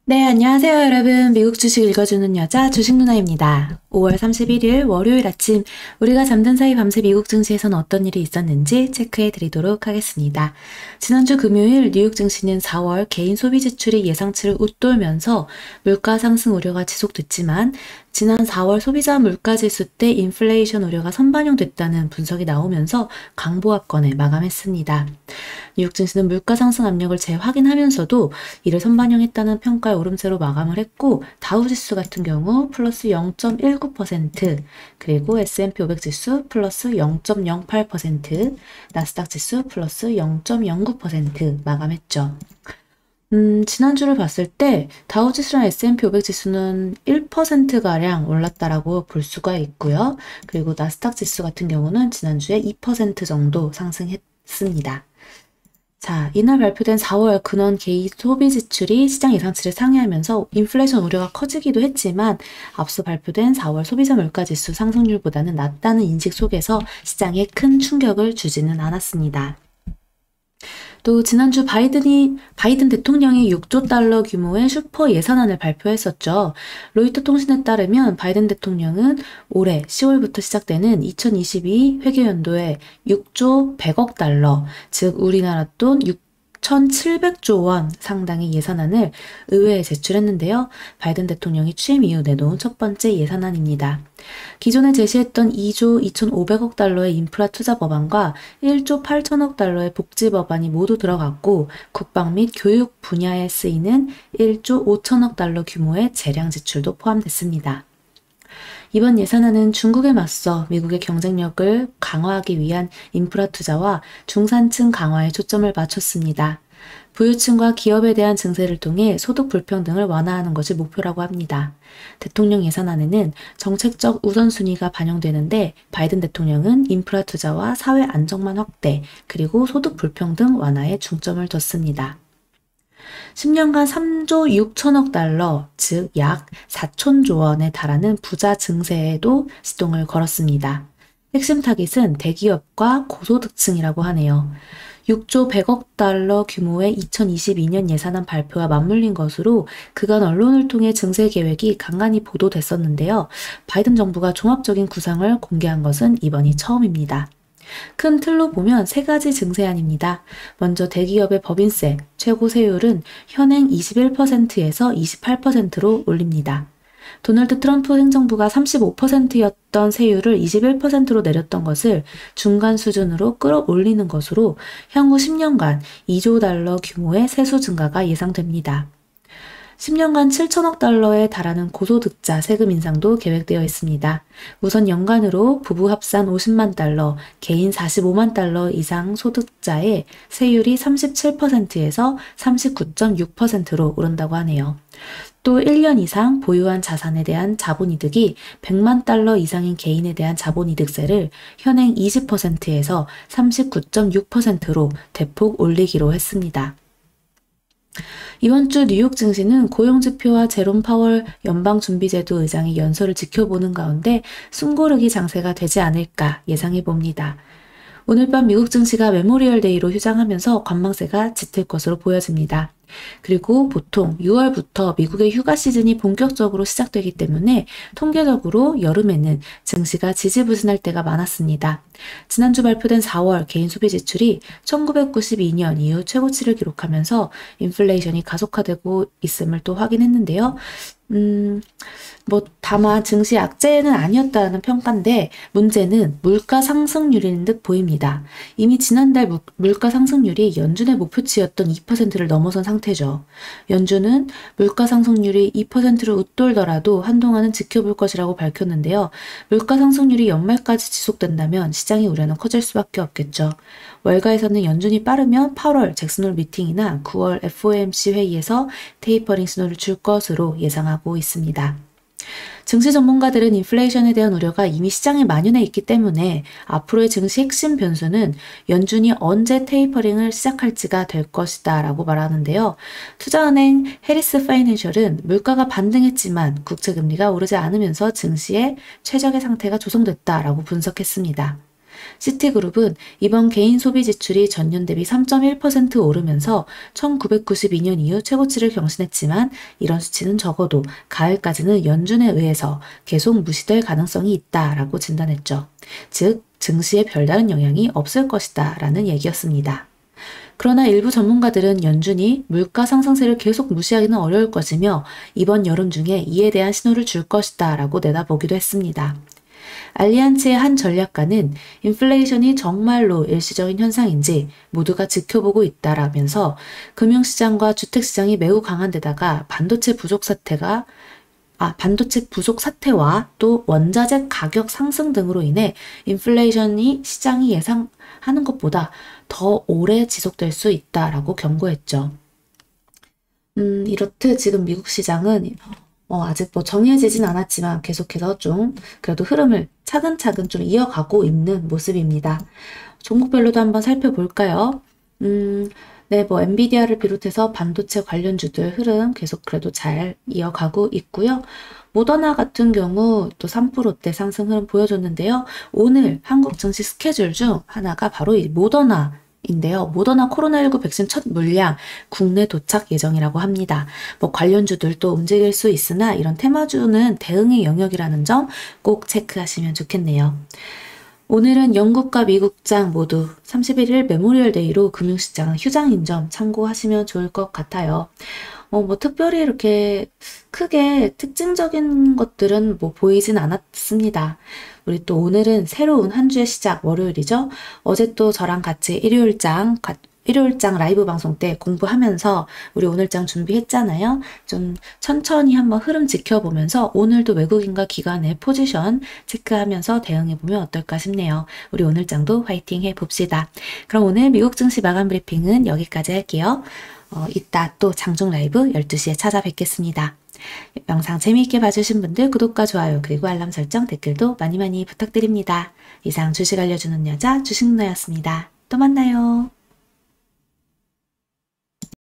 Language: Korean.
네, 안녕하세요, 여러분. 미국 주식 읽어주는 여자 주식 누나입니다. 5월 31일 월요일 아침 우리가 잠든 사이 밤새 미국 증시에선 어떤 일이 있었는지 체크해 드리도록 하겠습니다. 지난주 금요일 뉴욕 증시는 4월 개인 소비 지출이 예상치를 웃돌면서 물가 상승 우려가 지속됐지만 지난 4월 소비자 물가지수 때 인플레이션 우려가 선반영됐다는 분석이 나오면서 강보합권에 마감했습니다. 뉴욕 증시는 물가 상승 압력을 재확인하면서도 이를 선반영했다는 평가의 오름세로 마감을 했고 다우지수 같은 경우 플러스 0.19%, 그리고 S&P 500 지수 플러스 0.08%, 나스닥 지수 플러스 0.09% 마감했죠. 지난주를 봤을 때 다우지수랑 S&P 500 지수는 1%가량 올랐다라고 볼 수가 있고요. 그리고 나스닥 지수 같은 경우는 지난주에 2% 정도 상승했습니다. 자, 이날 발표된 4월 근원 개인 소비 지출이 시장 예상치를 상회하면서 인플레이션 우려가 커지기도 했지만 앞서 발표된 4월 소비자 물가 지수 상승률보다는 낮다는 인식 속에서 시장에 큰 충격을 주지는 않았습니다. 또 지난주 바이든 대통령이 6조 달러 규모의 슈퍼 예산안을 발표했었죠. 로이터 통신에 따르면 바이든 대통령은 올해 10월부터 시작되는 2022 회계연도에 6조 100억 달러, 즉 우리나라 돈 6,700조 원 상당의 예산안을 의회에 제출했는데요. 바이든 대통령이 취임 이후 내놓은 첫 번째 예산안입니다. 기존에 제시했던 2조 2,500억 달러의 인프라 투자 법안과 1조 8천억 달러의 복지 법안이 모두 들어갔고 국방 및 교육 분야에 쓰이는 1조 5천억 달러 규모의 재량 지출도 포함됐습니다. 이번 예산안은 중국에 맞서 미국의 경쟁력을 강화하기 위한 인프라 투자와 중산층 강화에 초점을 맞췄습니다. 부유층과 기업에 대한 증세를 통해 소득 불평등을 완화하는 것이 목표라고 합니다. 대통령 예산안에는 정책적 우선순위가 반영되는데 바이든 대통령은 인프라 투자와 사회 안정망 확대, 그리고 소득 불평등 완화에 중점을 뒀습니다. 10년간 3조 6천억 달러, 즉 약 4천조 원에 달하는 부자 증세에도 시동을 걸었습니다. 핵심 타깃은 대기업과 고소득층이라고 하네요. 6조 100억 달러 규모의 2022년 예산안 발표와 맞물린 것으로 그간 언론을 통해 증세 계획이 간간히 보도됐었는데요. 바이든 정부가 종합적인 구상을 공개한 것은 이번이 처음입니다. 큰 틀로 보면 세 가지 증세안입니다. 먼저 대기업의 법인세 최고 세율은 현행 21%에서 28%로 올립니다. 도널드 트럼프 행정부가 35%였던 세율을 21%로 내렸던 것을 중간 수준으로 끌어올리는 것으로 향후 10년간 2조 달러 규모의 세수 증가가 예상됩니다. 10년간 7천억 달러에 달하는 고소득자 세금 인상도 계획되어 있습니다. 우선 연간으로 부부 합산 50만 달러, 개인 45만 달러 이상 소득자의 세율이 37%에서 39.6%로 오른다고 하네요. 또 1년 이상 보유한 자산에 대한 자본이득이 100만 달러 이상인 개인에 대한 자본이득세를 현행 20%에서 39.6%로 대폭 올리기로 했습니다. 이번 주 뉴욕 증시는 고용지표와 제롬 파월 연방준비제도 의장이 연설을 지켜보는 가운데 숨고르기 장세가 되지 않을까 예상해봅니다. 오늘 밤 미국 증시가 메모리얼 데이로 휴장하면서 관망세가 짙을 것으로 보여집니다. 그리고 보통 6월부터 미국의 휴가 시즌이 본격적으로 시작되기 때문에 통계적으로 여름에는 증시가 지지부진할 때가 많았습니다. 지난주 발표된 4월 개인 소비 지출이 1992년 이후 최고치를 기록하면서 인플레이션이 가속화되고 있음을 또 확인했는데요. 다만 증시 악재는 아니었다는 평가인데 문제는 물가 상승률인 듯 보입니다. 이미 지난달 물가 상승률이 연준의 목표치였던 2%를 넘어선 상태죠. 연준은 물가 상승률이 2%를 웃돌더라도 한동안은 지켜볼 것이라고 밝혔는데요. 물가 상승률이 연말까지 지속된다면 시장의 우려는 커질 수밖에 없겠죠. 월가에서는 연준이 빠르면 8월 잭슨홀 미팅이나 9월 FOMC 회의에서 테이퍼링 신호를 줄 것으로 예상하고 있습니다. 증시 전문가들은 인플레이션에 대한 우려가 이미 시장에 만연해 있기 때문에 앞으로의 증시 핵심 변수는 연준이 언제 테이퍼링을 시작할지가 될 것이다 라고 말하는데요. 투자은행 해리스 파이낸셜은 물가가 반등했지만 국채금리가 오르지 않으면서 증시의 최적의 상태가 조성됐다라고 분석했습니다. 시티그룹은 이번 개인 소비 지출이 전년 대비 3.1% 오르면서 1992년 이후 최고치를 경신했지만 이런 수치는 적어도 가을까지는 연준에 의해서 계속 무시될 가능성이 있다라고 진단했죠. 즉, 증시에 별다른 영향이 없을 것이다 라는 얘기였습니다. 그러나 일부 전문가들은 연준이 물가 상승세를 계속 무시하기는 어려울 것이며 이번 여름 중에 이에 대한 신호를 줄 것이다 라고 내다보기도 했습니다. 알리안츠의 한 전략가는 인플레이션이 정말로 일시적인 현상인지 모두가 지켜보고 있다라면서 금융시장과 주택시장이 매우 강한 데다가 반도체 부족 사태와 또 원자재 가격 상승 등으로 인해 인플레이션이 시장이 예상하는 것보다 더 오래 지속될 수 있다라고 경고했죠. 이렇듯 지금 미국 시장은 아직 정해지진 않았지만 계속해서 좀 그래도 흐름을 차근차근 좀 이어가고 있는 모습입니다. 종목별로도 한번 살펴볼까요? 네, 엔비디아를 비롯해서 반도체 관련주들 흐름 계속 그래도 잘 이어가고 있고요. 모더나 같은 경우 또 3%대 상승 흐름 보여줬는데요. 오늘 한국 증시 스케줄 중 하나가 바로 이 모더나인데요. 모더나 코로나19 백신 첫 물량 국내 도착 예정이라고 합니다. 관련주들도 움직일 수 있으나 이런 테마주는 대응의 영역이라는 점 꼭 체크하시면 좋겠네요. 오늘은 영국과 미국장 모두 31일 메모리얼 데이로 금융시장은 휴장인 점 참고하시면 좋을 것 같아요. 특별히 이렇게 크게 특징적인 것들은 보이진 않았습니다. 우리 또 오늘은 새로운 한 주의 시작 월요일이죠. 어제 또 저랑 같이 일요일장 라이브 방송 때 공부하면서 우리 오늘장 준비했잖아요. 좀 천천히 한번 흐름 지켜보면서 오늘도 외국인과 기관의 포지션 체크하면서 대응해보면 어떨까 싶네요. 우리 오늘장도 화이팅 해봅시다. 그럼 오늘 미국 증시 마감 브리핑은 여기까지 할게요. 이따 또 장중 라이브 12시에 찾아뵙겠습니다. 영상 재미있게 봐주신 분들 구독과 좋아요 그리고 알람 설정 댓글도 많이 부탁드립니다. 이상 주식 알려주는 여자 주식누나였습니다. 또 만나요.